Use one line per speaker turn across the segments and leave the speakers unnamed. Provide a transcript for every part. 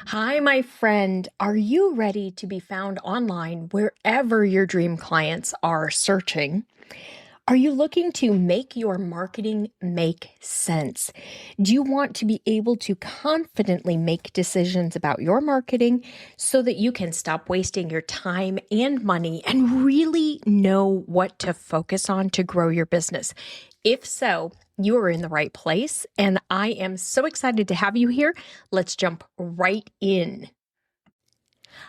Hi, my friend. Are you ready to be found online wherever your dream clients are searching? Are you looking to make your marketing make sense? Do you want to be able to confidently make decisions about your marketing so that you can stop wasting your time and money and really know what to focus on to grow your business? If so, you are in the right place, and I am so excited to have you here. Let's jump right in.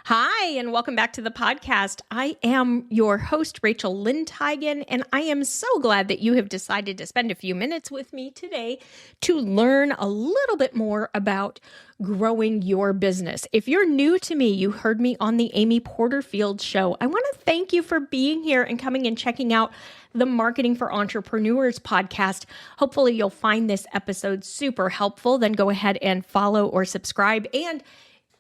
Hi, and welcome back to the podcast. I am your host, Rachel Lindteigen, and I am so glad that you have decided to spend a few minutes with me today to learn a little bit more about growing your business. If you're new to me, you heard me on the Amy Porterfield show. I want to thank you for being here and coming and checking out the Marketing for Entrepreneurs podcast. Hopefully, you'll find this episode super helpful. Then go ahead and follow or subscribe. And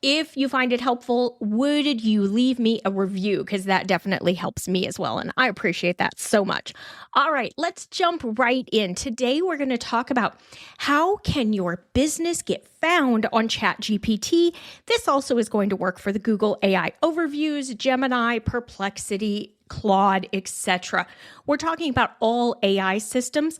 if you find it helpful, would you leave me a review? Because that definitely helps me as well. And I appreciate that so much. All right, let's jump right in. Today, we're going to talk about how can your business get found on ChatGPT. This also is going to work for the Google AI overviews, Gemini, Perplexity, Claude, etc. We're talking about all AI systems.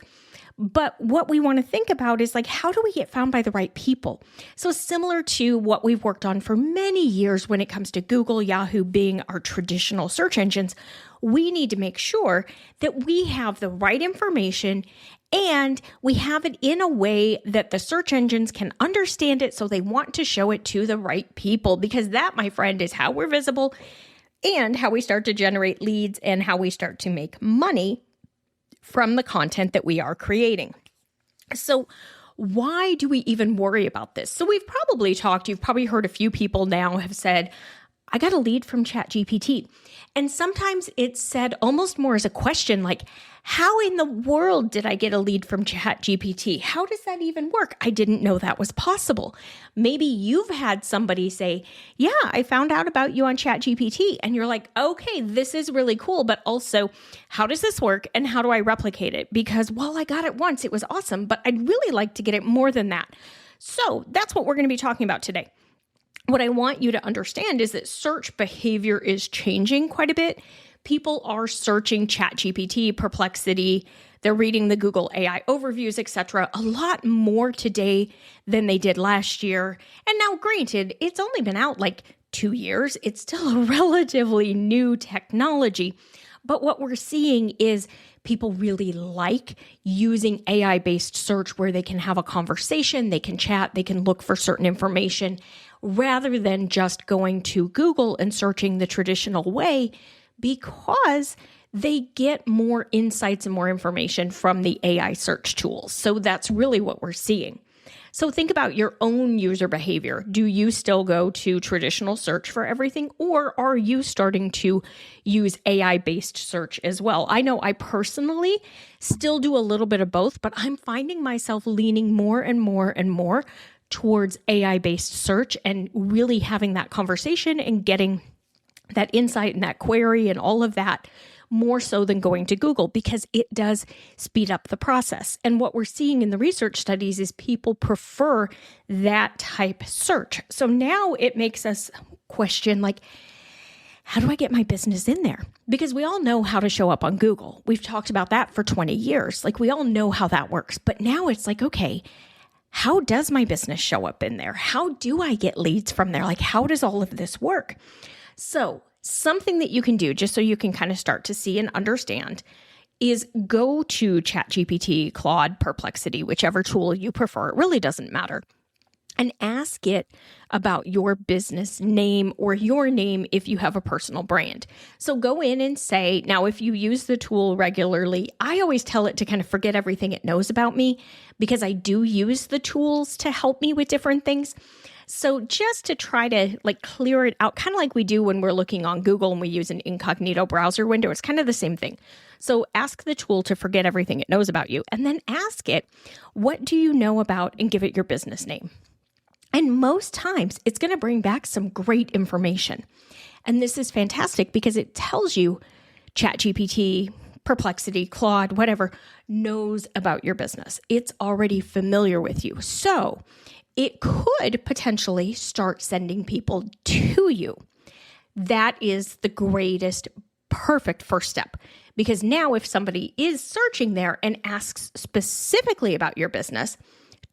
But what we want to think about is how do we get found by the right people? So similar to what we've worked on for many years when it comes to Google, Yahoo, Bing, our traditional search engines, we need to make sure that we have the right information and we have it in a way that the search engines can understand it so they want to show it to the right people, because that, my friend, is how we're visible and how we start to generate leads and how we start to make money from the content that we are creating. So why do we even worry about this? So you've probably heard a few people now have said, I got a lead from ChatGPT. And sometimes it's said almost more as a question, like, how in the world did I get a lead from ChatGPT? How does that even work? I didn't know that was possible. Maybe you've had somebody say, yeah, I found out about you on ChatGPT. And you're like, okay, this is really cool. But also, how does this work and how do I replicate it? Because while I got it once, it was awesome, but I'd really like to get it more than that. So that's what we're going to be talking about today. What I want you to understand is that search behavior is changing quite a bit. People are searching ChatGPT, Perplexity, they're reading the Google AI overviews, etc., a lot more today than they did last year. And now, granted, it's only been out 2 years. It's still a relatively new technology. But what we're seeing is people really like using AI-based search where they can have a conversation, they can chat, they can look for certain information, rather than just going to Google and searching the traditional way, because they get more insights and more information from the AI search tools. So that's really what we're seeing. So think about your own user behavior. Do you still go to traditional search for everything, or are you starting to use AI-based search as well? I know I personally still do a little bit of both, but I'm finding myself leaning more and more and more towards AI-based search and really having that conversation and getting that insight and that query and all of that more so than going to Google, because it does speed up the process. And what we're seeing in the research studies is people prefer that type search. So now it makes us question, how do I get my business in there? Because we all know how to show up on Google. We've talked about that for 20 years. We all know how that works. But now it's okay, how does my business show up in there? How do I get leads from there? How does all of this work? So something that you can do, just so you can kind of start to see and understand, is go to ChatGPT, Claude, Perplexity, whichever tool you prefer. It really doesn't matter. And ask it about your business name or your name if you have a personal brand. So go in and say, now if you use the tool regularly, I always tell it to kind of forget everything it knows about me, because I do use the tools to help me with different things. So just to try to clear it out, kind of like we do when we're looking on Google and we use an incognito browser window, it's kind of the same thing. So ask the tool to forget everything it knows about you, and then ask it, what do you know about, and give it your business name. And most times it's going to bring back some great information. And this is fantastic because it tells you ChatGPT, Perplexity, Claude, whatever, knows about your business. It's already familiar with you. So it could potentially start sending people to you. That is the greatest, perfect first step. Because now if somebody is searching there and asks specifically about your business,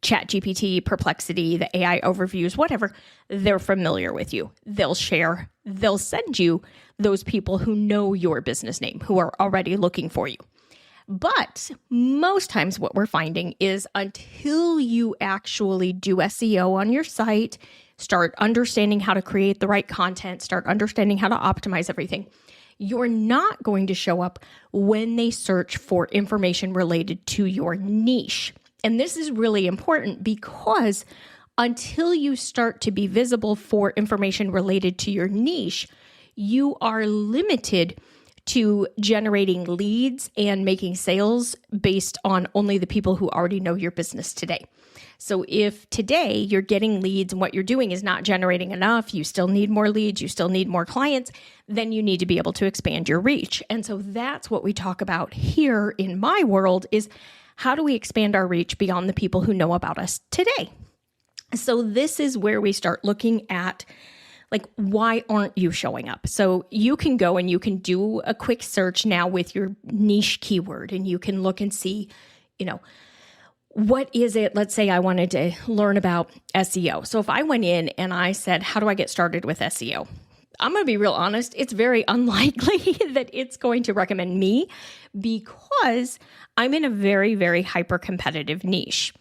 ChatGPT, Perplexity, the AI overviews, whatever, they're familiar with you. They'll share, they'll send you those people who know your business name, who are already looking for you. But most times what we're finding is until you actually do SEO on your site, start understanding how to create the right content, start understanding how to optimize everything, you're not going to show up when they search for information related to your niche. And this is really important because until you start to be visible for information related to your niche, you are limited to generating leads and making sales based on only the people who already know your business today. So if today you're getting leads and what you're doing is not generating enough, you still need more leads, you still need more clients, then you need to be able to expand your reach. And so that's what we talk about here in my world is how do we expand our reach beyond the people who know about us today? So this is where we start looking at why aren't you showing up? So you can go and you can do a quick search now with your niche keyword and you can look and see, what is it? Let's say I wanted to learn about SEO. So if I went in and I said, how do I get started with SEO? I'm going to be real honest. It's very unlikely that it's going to recommend me because I'm in a very, very hyper competitive niche.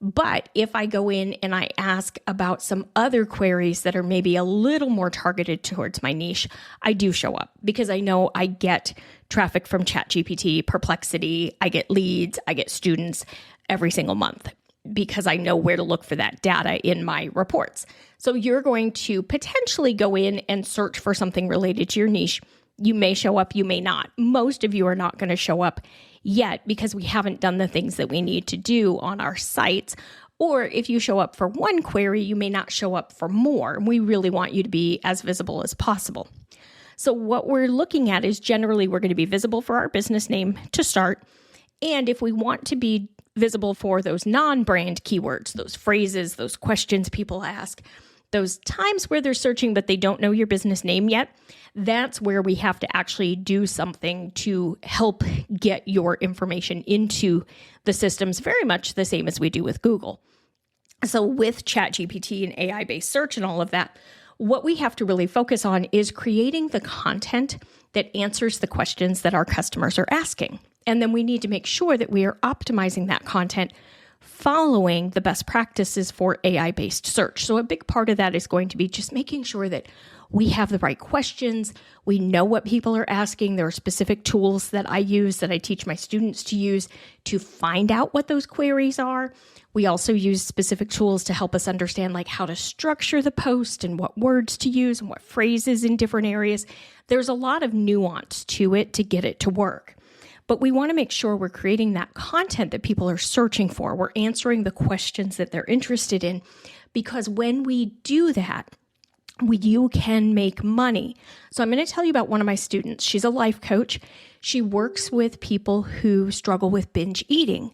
But if I go in and I ask about some other queries that are maybe a little more targeted towards my niche, I do show up because I know I get traffic from ChatGPT, Perplexity, I get leads, I get students every single month because I know where to look for that data in my reports. So you're going to potentially go in and search for something related to your niche. You may show up, you may not. Most of you are not going to show up yet because we haven't done the things that we need to do on our sites. Or if you show up for one query, you may not show up for more. We really want you to be as visible as possible. So what we're looking at is generally we're going to be visible for our business name to start. And if we want to be visible for those non-brand keywords, those phrases, those questions people ask, those times where they're searching but they don't know your business name yet, that's where we have to actually do something to help get your information into the systems, very much the same as we do with Google. So with ChatGPT and AI-based search and all of that, what we have to really focus on is creating the content that answers the questions that our customers are asking. And then we need to make sure that we are optimizing that content following the best practices for AI-based search. So a big part of that is going to be just making sure that we have the right questions. We know what people are asking. There are specific tools that I use that I teach my students to use to find out what those queries are. We also use specific tools to help us understand how to structure the post and what words to use and what phrases in different areas. There's a lot of nuance to it to get it to work. But we want to make sure we're creating that content that people are searching for. We're answering the questions that they're interested in, because when we do that, you can make money. So I'm going to tell you about one of my students. She's a life coach. She works with people who struggle with binge eating.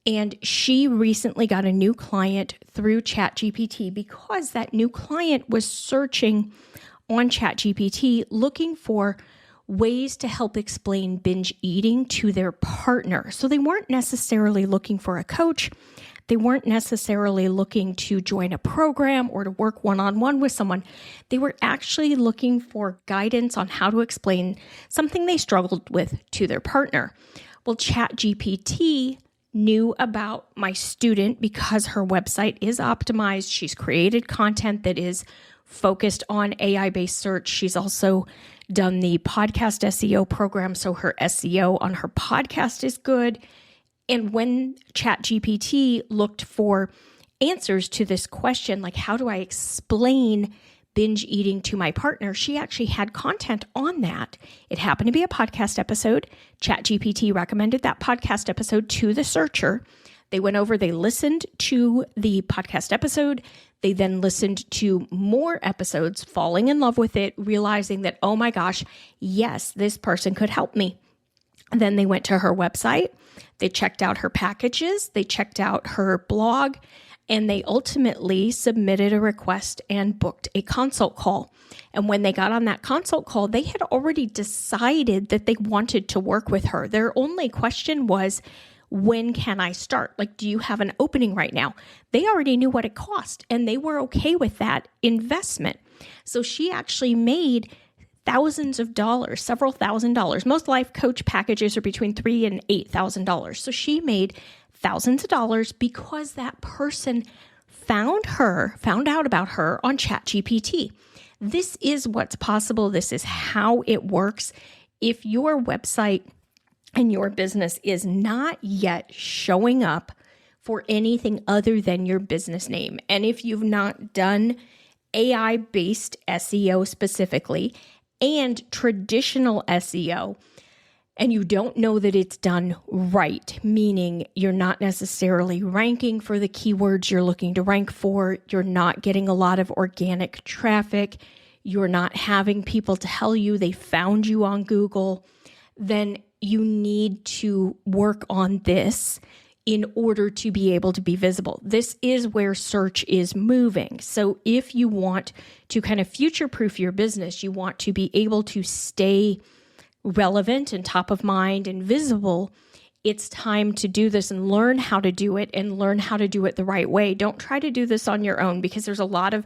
And she recently got a new client through ChatGPT because that new client was searching on ChatGPT looking for ways to help explain binge eating to their partner. So they weren't necessarily looking for a coach. They weren't necessarily looking to join a program or to work one-on-one with someone. They were actually looking for guidance on how to explain something they struggled with to their partner. Well, ChatGPT knew about my student because her website is optimized. She's created content that is focused on AI-based search. She's also done the podcast SEO program, so her SEO on her podcast is good. And when ChatGPT looked for answers to this question, how do I explain binge eating to my partner, she actually had content on that. It happened to be a podcast episode. ChatGPT recommended that podcast episode to the searcher. They went over, they listened to the podcast episode. They then listened to more episodes, falling in love with it, realizing that, oh my gosh, yes, this person could help me. Then they went to her website, they checked out her packages, they checked out her blog, and they ultimately submitted a request and booked a consult call. And when they got on that consult call, they had already decided that they wanted to work with her. Their only question was, when can I start? Like, do you have an opening right now? They already knew what it cost, and they were okay with that investment. So she actually made thousands of dollars, several $1,000s. Most life coach packages are between $3,000 and $8,000. So she made thousands of dollars because that person found out about her on ChatGPT. This is what's possible. This is how it works. If your website and your business is not yet showing up for anything other than your business name, and if you've not done AI-based SEO specifically and traditional SEO, and you don't know that it's done right, meaning you're not necessarily ranking for the keywords you're looking to rank for, you're not getting a lot of organic traffic, you're not having people tell you they found you on Google, then you need to work on this in order to be able to be visible. This is where search is moving. So if you want to kind of future-proof your business, you want to be able to stay relevant and top of mind and visible, it's time to do this and learn how to do it and learn how to do it the right way. Don't try to do this on your own because there's a lot of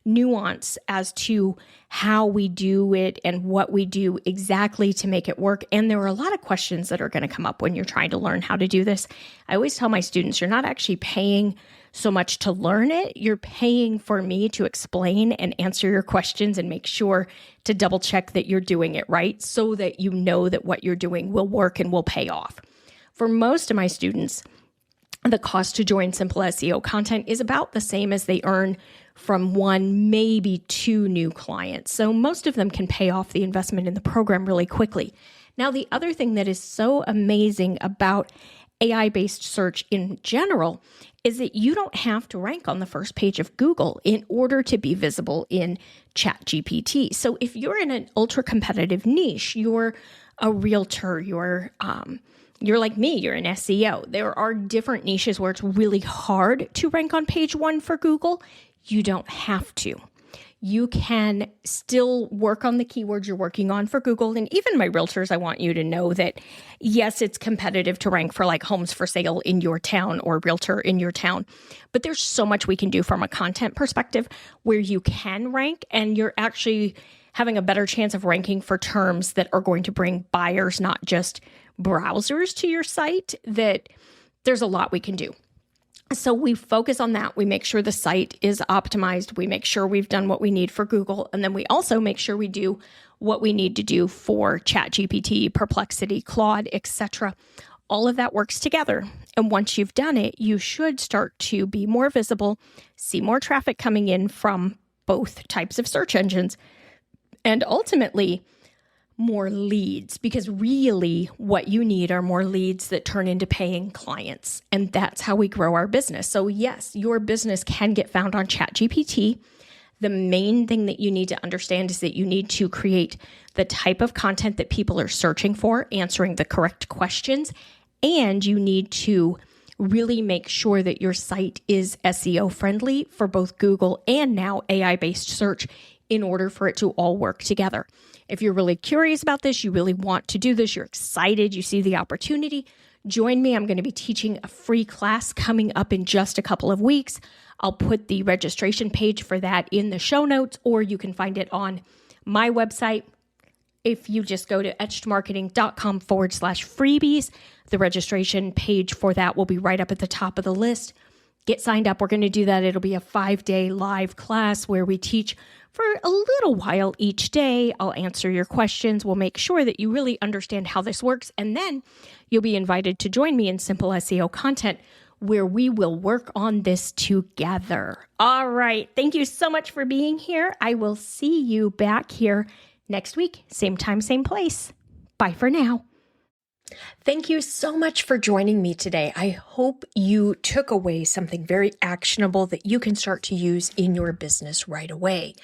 nuance as to how we do it and what we do exactly to make it work. And there are a lot of questions that are going to come up when you're trying to learn how to do this. I always tell my students, you're not actually paying so much to learn it. You're paying for me to explain and answer your questions and make sure to double check that you're doing it right so that you know that what you're doing will work and will pay off. For most of my students, the cost to join Simple SEO Content is about the same as they earn from one, maybe two new clients. So most of them can pay off the investment in the program really quickly. Now, the other thing that is so amazing about AI-based search in general is that you don't have to rank on the first page of Google in order to be visible in ChatGPT. So if you're in an ultra-competitive niche, you're a realtor, you're like me, you're an SEO. There are different niches where it's really hard to rank on page one for Google. You don't have to. You can still work on the keywords you're working on for Google. And even my realtors, I want you to know that, yes, it's competitive to rank for like homes for sale in your town or realtor in your town. But there's so much we can do from a content perspective where you can rank and you're actually having a better chance of ranking for terms that are going to bring buyers, not just browsers to your site. That there's a lot we can do. So we focus on that. We make sure the site is optimized. We make sure we've done what we need for Google. And then we also make sure we do what we need to do for ChatGPT, Perplexity, Claude, etc. All of that works together. And once you've done it, you should start to be more visible, see more traffic coming in from both types of search engines, and ultimately more leads, because really what you need are more leads that turn into paying clients. And that's how we grow our business. So yes, your business can get found on ChatGPT. The main thing that you need to understand is that you need to create the type of content that people are searching for, answering the correct questions, and you need to really make sure that your site is SEO friendly for both Google and now AI-based search in order for it to all work together. If you're really curious about this, you really want to do this, you're excited, you see the opportunity, join me. I'm going to be teaching a free class coming up in just a couple of weeks. I'll put the registration page for that in the show notes, or you can find it on my website. If you just go to etchedmarketing.com/freebies, the registration page for that will be right up at the top of the list. Get signed up. We're going to do that. It'll be a 5-day live class where we teach for a little while each day. I'll answer your questions. We'll make sure that you really understand how this works. And then you'll be invited to join me in Simple SEO Content, where we will work on this together. All right. Thank you so much for being here. I will see you back here next week. Same time, same place. Bye for now. Thank you so much for joining me today. I hope you took away something very actionable that you can start to use in your business right away.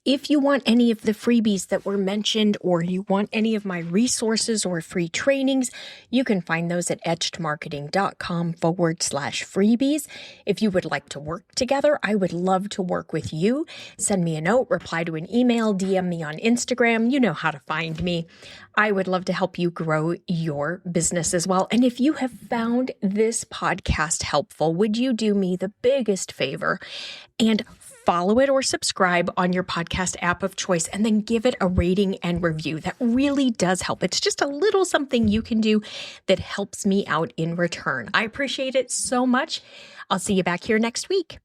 If you want any of the freebies that were mentioned, or you want any of my resources or free trainings, you can find those at edgemarketing.com/freebies. If you would like to work together, I would love to work with you. Send me a note, reply to an email, DM me on Instagram. You know how to find me. I would love to help you grow your business as well. And if you have found this podcast helpful, would you do me the biggest favor and follow it or subscribe on your podcast app of choice, and then give it a rating and review? That really does help. It's just a little something you can do that helps me out in return. I appreciate it so much. I'll see you back here next week.